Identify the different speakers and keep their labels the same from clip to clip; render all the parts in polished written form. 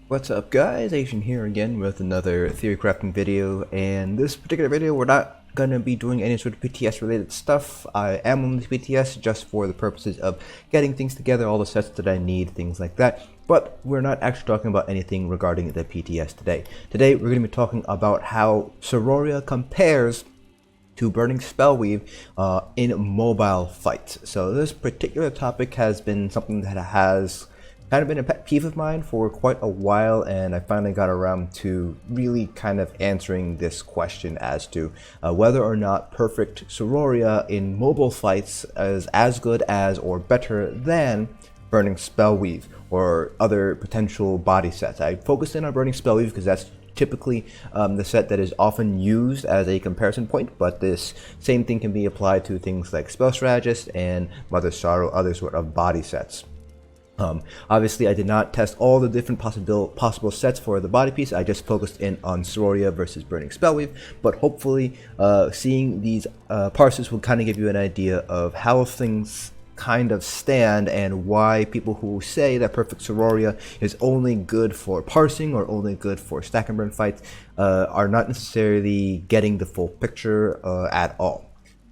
Speaker 1: What's up guys, Asian here again with another theory crafting video, and this particular video we're not gonna be doing any sort of PTS related stuff. I am on the PTS just for the purposes of getting things together, all the sets that I need, things like that, but we're not actually talking about anything regarding the PTS today. Today we're gonna be talking about how Siroria compares to Burning Spellweave in mobile fights. So this particular topic has been something that has kind of been a pet peeve of mine for quite a while, and I finally got around to really kind of answering this question as to whether or not perfect Siroria in mobile fights is as good as or better than Burning Spellweave or other potential body sets. I focused in on Burning Spellweave because that's typically the set that is often used as a comparison point, but this same thing can be applied to things like Spell Strategist and Mother Sorrow, other sort of body sets. Obviously, I did not test all the different possible sets for the body piece. I just focused in on Siroria versus Burning Spellweave, but hopefully seeing these parses will kind of give you an idea of how things kind of stand and why people who say that perfect Siroria is only good for parsing or only good for stack and burn fights are not necessarily getting the full picture at all.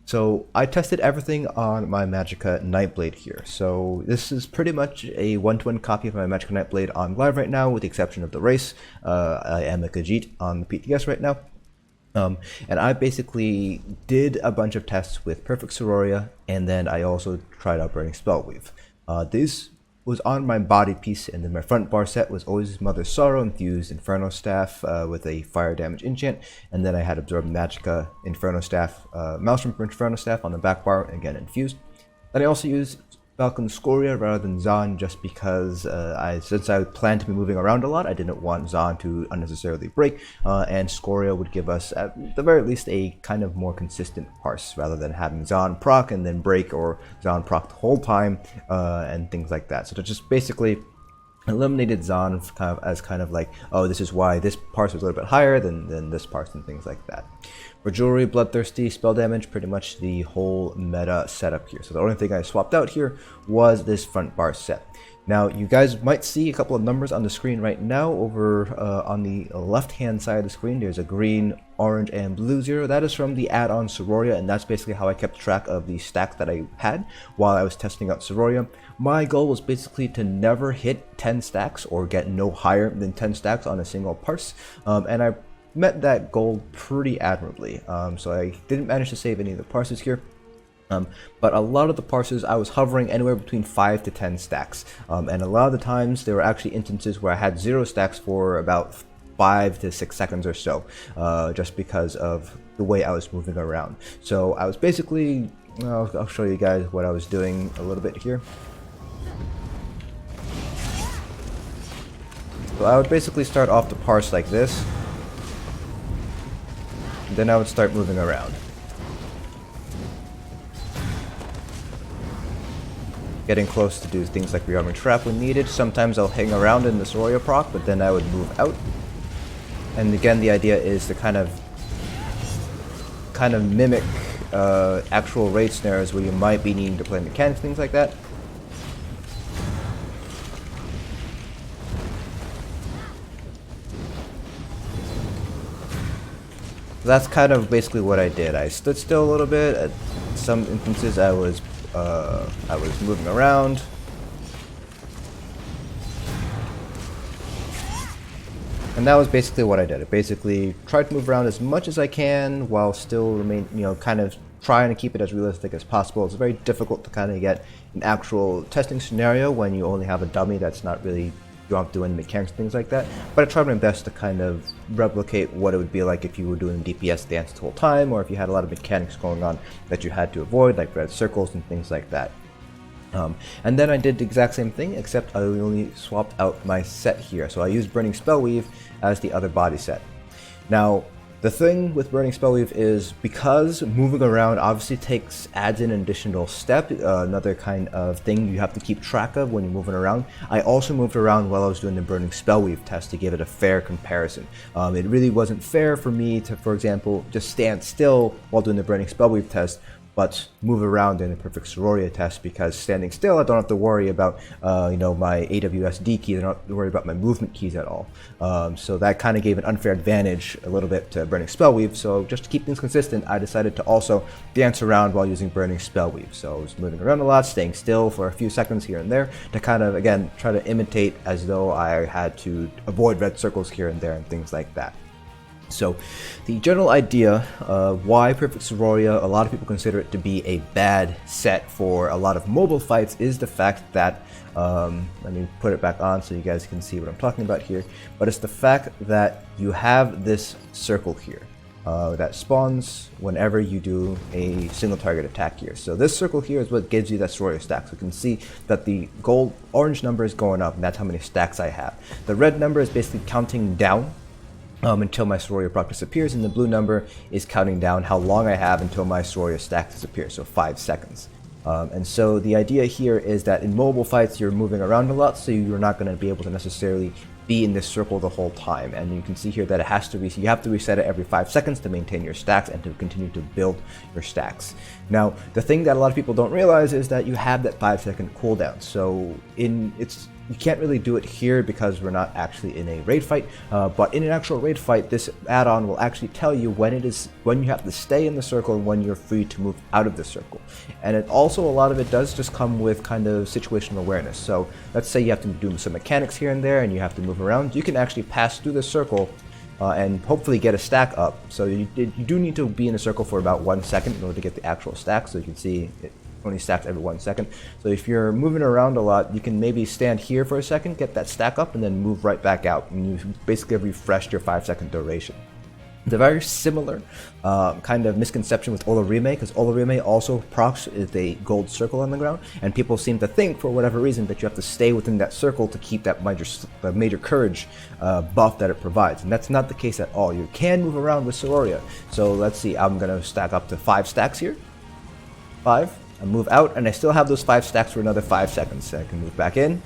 Speaker 1: So I tested everything on my Magicka Nightblade here. So this is pretty much a one-to-one copy of my Magicka Nightblade on live right now, with the exception of the race. I am a Khajiit on the PTS right now. And I basically did a bunch of tests with Perfect Siroria, and then I also tried out Burning Spellweave. This was on my body piece, and then my front bar set was always Mother Sorrow infused Inferno Staff with a fire damage enchant, and then I had Absorb Magicka Inferno Staff, Maelstrom Inferno Staff on the back bar, again infused. Then I also used Falcon Scoria rather than Zahn, just because since I planned to be moving around a lot, I didn't want Zahn to unnecessarily break, and Scoria would give us at the very least a kind of more consistent parse rather than having Zahn proc and then break, or Zahn proc the whole time, and things like that. So to just basically eliminated Zahn as kind of like, oh, this is why this parse was a little bit higher than this parse and things like that. For Jewelry, Bloodthirsty, Spell Damage, pretty much the whole meta setup here. So the only thing I swapped out here was this front bar set. Now, you guys might see a couple of numbers on the screen right now. Over on the left-hand side of the screen, there's a green, orange, and blue 0. That is from the add-on Siroria, and that's basically how I kept track of the stacks that I had while I was testing out Siroria. My goal was basically to never hit 10 stacks or get no higher than 10 stacks on a single parse, and I met that goal pretty admirably. So I didn't manage to save any of the parses here. But a lot of the parses I was hovering anywhere between 5 to 10 stacks, and a lot of the times there were actually instances where I had 0 stacks for about 5 to 6 seconds or so, just because of the way I was moving around. So I was basically, I'll show you guys what I was doing a little bit here. So I would basically start off the parse like this, and then I would start moving around, getting close to do things like rearming trap when needed. Sometimes I'll hang around in the Siroria proc, but then I would move out. And again, the idea is to kind of mimic actual raid snares where you might be needing to play mechanics, things like that. That's kind of basically what I did. I stood still a little bit. At some instances I was moving around. And that was basically what I did. I basically tried to move around as much as I can while still kind of trying to keep it as realistic as possible. It's very difficult to kind of get an actual testing scenario when you only have a dummy that's not really, you don't have to do any mechanics, things like that. But I tried my best to kind of replicate what it would be like if you were doing DPS dance the whole time, or if you had a lot of mechanics going on that you had to avoid, like red circles and things like that. And then I did the exact same thing, except I only swapped out my set here. So I used Burning Spellweave as the other body set. Now, the thing with Burning Spellweave is, because moving around obviously adds in an additional step, another kind of thing you have to keep track of when you're moving around. I also moved around while I was doing the Burning Spellweave test to give it a fair comparison. It really wasn't fair for me to, for example, just stand still while doing the Burning Spellweave test, but move around in a perfect Siroria test, because standing still, I don't have to worry about my AWSD keys. I don't have to worry about my movement keys at all. So that kind of gave an unfair advantage a little bit to Burning Spellweave. So just to keep things consistent, I decided to also dance around while using Burning Spellweave. So I was moving around a lot, staying still for a few seconds here and there to kind of, again, try to imitate as though I had to avoid red circles here and there and things like that. So the general idea of why Perfect Siroria, a lot of people consider it to be a bad set for a lot of mobile fights, is the fact that, let me put it back on so you guys can see what I'm talking about here, but it's the fact that you have this circle here that spawns whenever you do a single target attack here. So this circle here is what gives you that Siroria stack. So you can see that the orange number is going up, and that's how many stacks I have. The red number is basically counting down until my Siroria proc disappears, and the blue number is counting down how long I have until my Siroria stack disappears, so 5 seconds. And so the idea here is that in mobile fights you're moving around a lot, so you're not going to be able to necessarily be in this circle the whole time. And you can see here that it has to you have to reset it every 5 seconds to maintain your stacks and to continue to build your stacks. Now, the thing that a lot of people don't realize is that you have that 5-second cooldown. So you can't really do it here because we're not actually in a raid fight, but in an actual raid fight, this add-on will actually tell you when you have to stay in the circle and when you're free to move out of the circle. And it also, a lot of it does just come with kind of situational awareness. So let's say you have to do some mechanics here and there and you have to move around. You can actually pass through the circle and hopefully get a stack up. So you do need to be in a circle for about 1 second in order to get the actual stack. So you can see it only stacks every 1 second. So if you're moving around a lot, you can maybe stand here for a second, get that stack up, and then move right back out, and you basically refreshed your 5-second duration. The very similar kind of misconception with Olorime, because Olorime also procs is a gold circle on the ground, and people seem to think for whatever reason that you have to stay within that circle to keep that major courage buff that it provides, and that's not the case at all. You can move around with Siroria. So let's see, I'm gonna stack up to 5 stacks here. 5. I move out, and I still have those 5 stacks for another 5 seconds. So I can move back in,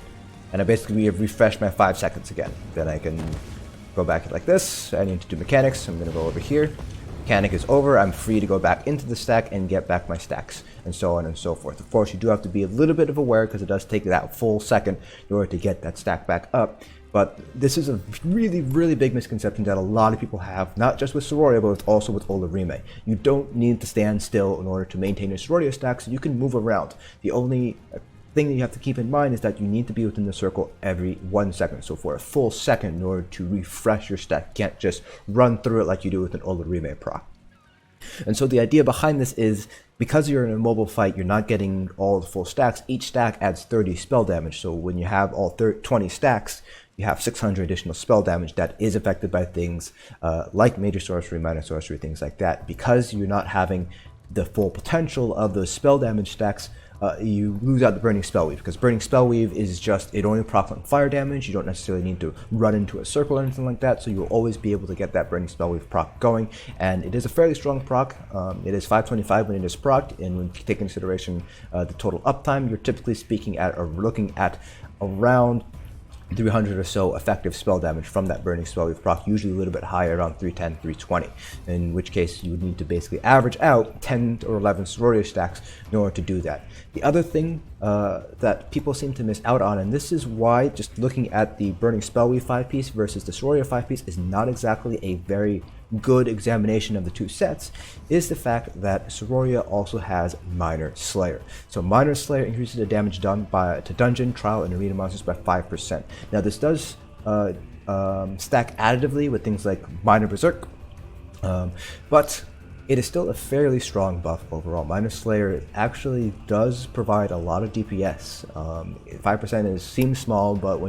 Speaker 1: and I basically have refreshed my 5 seconds again. Then I can go back like this. I need to do mechanics, so I'm going to go over here. Mechanic is over. I'm free to go back into the stack and get back my stacks, and so on and so forth. Of course, you do have to be a little bit of aware because it does take that full second in order to get that stack back up. But this is a really, really big misconception that a lot of people have, not just with Siroria, but also with Olorime. You don't need to stand still in order to maintain your Siroria stack, so you can move around. The only thing that you have to keep in mind is that you need to be within the circle every 1 second. So for a full second in order to refresh your stack, you can't just run through it like you do with an Olorime proc. And so the idea behind this is, because you're in a mobile fight, you're not getting all the full stacks. Each stack adds 30 spell damage. So when you have all 20 stacks, you have 600 additional spell damage that is affected by things like major sorcery, minor sorcery, things like that. Because you're not having the full potential of those spell damage stacks, you lose out the Burning Spellweave, because Burning Spellweave is just, it only procs on fire damage. You don't necessarily need to run into a circle or anything like that, so you'll always be able to get that Burning Spellweave proc going, and it is a fairly strong proc. It is 525 when it is procced, and when you take into consideration the total uptime, you're typically speaking at, or looking at, around 300 or so effective spell damage from that Burning Spellweave proc, usually a little bit higher, around 310, 320, in which case you would need to basically average out 10 or 11 Siroria stacks in order to do that. The other thing that people seem to miss out on, and this is why just looking at the Burning Spellweave 5-piece versus the Siroria 5-piece is not exactly a very good examination of the two sets, is the fact that Siroria also has Minor Slayer. So Minor Slayer increases the damage done to dungeon, trial, and arena monsters by 5%. Now this does stack additively with things like Minor Berserk, but it is still a fairly strong buff overall. Minor Slayer actually does provide a lot of DPS. 5% seems small, but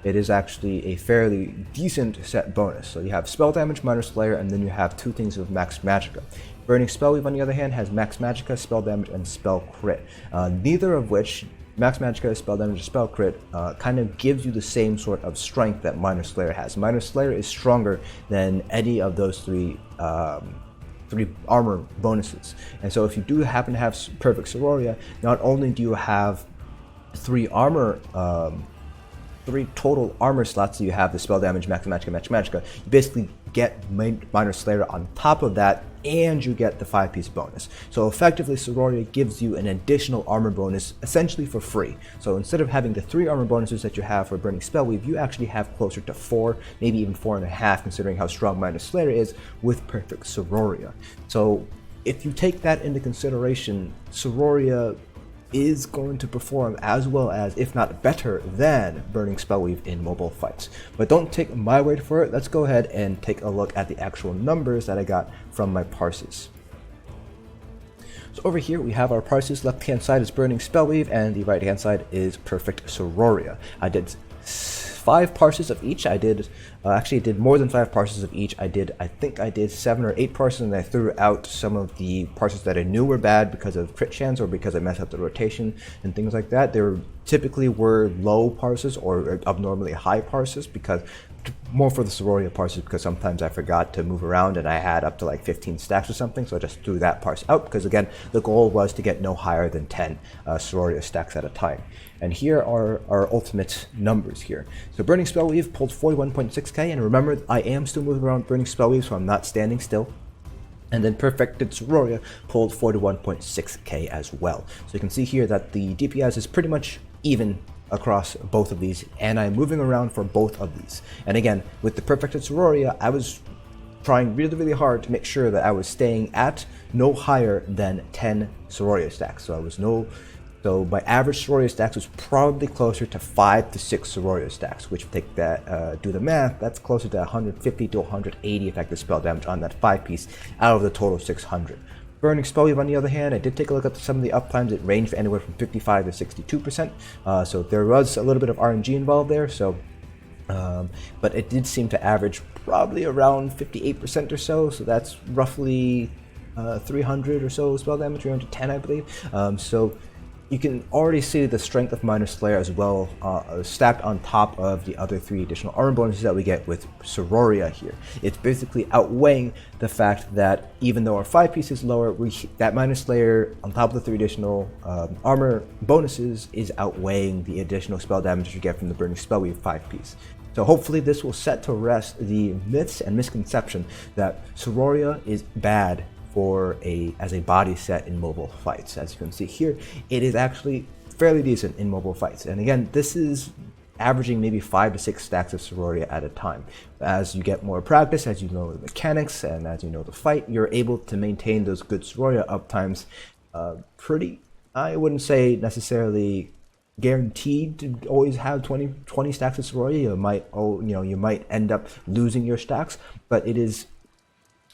Speaker 1: it is actually a fairly decent set bonus. So you have spell damage, Minor Slayer, and then you have 2 things of max magicka. Burning Spellweave, on the other hand, has max magicka, spell damage, and spell crit. Neither of which, max magicka, spell damage, and spell crit, kind of gives you the same sort of strength that Minor Slayer has. Minor Slayer is stronger than any of those 3 armor bonuses, and so if you do happen to have perfect Siroria, not only do you have 3 total armor slots, so you have the spell damage, max magicka, you basically get Minor Slayer on top of that, and you get the 5-piece bonus. So effectively, Siroria gives you an additional armor bonus essentially for free. So instead of having the 3 armor bonuses that you have for Burning Spellweave, you actually have closer to 4, maybe even 4.5, considering how strong Minor Slayer is with Perfect Siroria. So if you take that into consideration, Siroria is going to perform as well as, if not better than, Burning Spellweave in mobile fights. But don't take my word for it. Let's go ahead and take a look at the actual numbers that I got from my parses. So over here we have our parses. Left hand side is Burning Spellweave and the right hand side is Perfect Siroria. I did 5 parses of each. I did actually did more than 5 parses of each. I think I did 7 or 8 parses, and I threw out some of the parses that I knew were bad because of crit chance or because I messed up the rotation and things like that. There typically were low parses or abnormally high parses, because more for the Siroria parses, because sometimes I forgot to move around and I had up to like 15 stacks or something, so I just threw that parse out, because again, the goal was to get no higher than 10 Siroria stacks at a time. And here are our ultimate numbers here. So Burning Spellweave pulled 41.6k, and remember, I am still moving around Burning Spellweave, so I'm not standing still. And then Perfected Siroria pulled 41.6k as well. So you can see here that the DPS is pretty much even across both of these, and I'm moving around for both of these. And again, with the Perfected Siroria, I was trying really hard to make sure that I was staying at no higher than 10 Siroria stacks. So my average Siroria stacks was probably closer to 5 to 6 Siroria stacks, which, take that, do the math, that's closer to 150 to 180 effective spell damage on that 5-piece out of the total 600. Burning Spellweave, on the other hand, I did take a look at some of the uptimes. It ranged anywhere from 55 to 62%, so there was a little bit of RNG involved there. So, but it did seem to average probably around 58% or so. So that's roughly 300 or so spell damage, 310, I believe. So you can already see the strength of Minor Slayer as well, stacked on top of the other 3 additional armor bonuses that we get with Siroria here. It's basically outweighing the fact that even though our 5-piece is lower, that Minor Slayer on top of the 3 additional armor bonuses is outweighing the additional spell damage you get from the Burning Spellweave 5-piece. So hopefully this will set to rest the myths and misconception that Siroria is bad as a body set in mobile fights. As you can see here, it is actually fairly decent in mobile fights. And again, this is averaging maybe 5 to 6 stacks of Siroria at a time. As you get more practice, as you know the mechanics, and as you know the fight, you're able to maintain those good Siroria uptimes pretty, I wouldn't say necessarily guaranteed to always have 20 stacks of Siroria. You might end up losing your stacks, but it is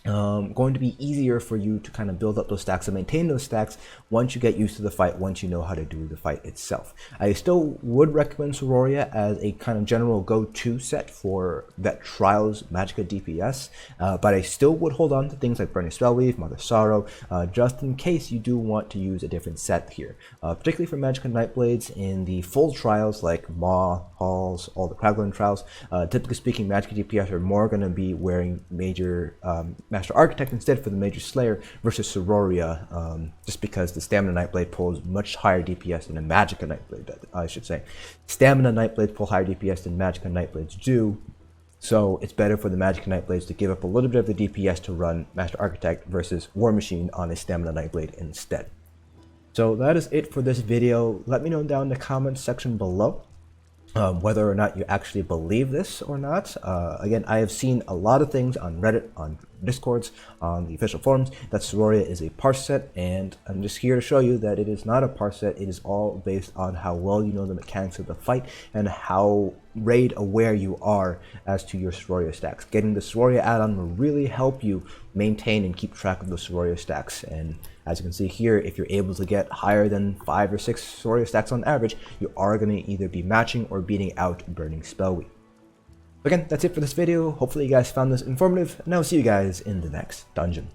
Speaker 1: going to be easier for you to kind of build up those stacks and maintain those stacks once you get used to the fight, once you know how to do the fight itself. I still would recommend Siroria as a kind of general go-to set for Vet Trials Magicka DPS, but I still would hold on to things like Burning Spellweave, Mother Sorrow, just in case you do want to use a different set here, particularly for Magicka Nightblades in the full trials like Maw, Halls, all the Cragglin trials. Typically speaking, Magicka DPS are more going to be wearing major Master Architect instead for the Major Slayer versus Siroria, just because the Stamina Nightblade pulls much higher DPS than a Magicka Nightblade, I should say. Stamina Nightblades pull higher DPS than Magicka Nightblades do, so it's better for the Magicka Nightblades to give up a little bit of the DPS to run Master Architect versus War Machine on a Stamina Nightblade instead. So that is it for this video. Let me know down in the comments section below whether or not you actually believe this or not. Again, I have seen a lot of things on Reddit, on Discords, on the official forums, that Siroria is a parse set, and I'm just here to show you that it is not a parse set. It is all based on how well you know the mechanics of the fight and how raid aware you are as to your Siroria stacks. Getting the Siroria add-on will really help you maintain and keep track of the Siroria stacks, and as you can see here, if you're able to get higher than 5 or 6 Siroria stacks on average, you are going to either be matching or beating out Burning Spellweave. Again, that's it for this video. Hopefully you guys found this informative, and I'll see you guys in the next dungeon.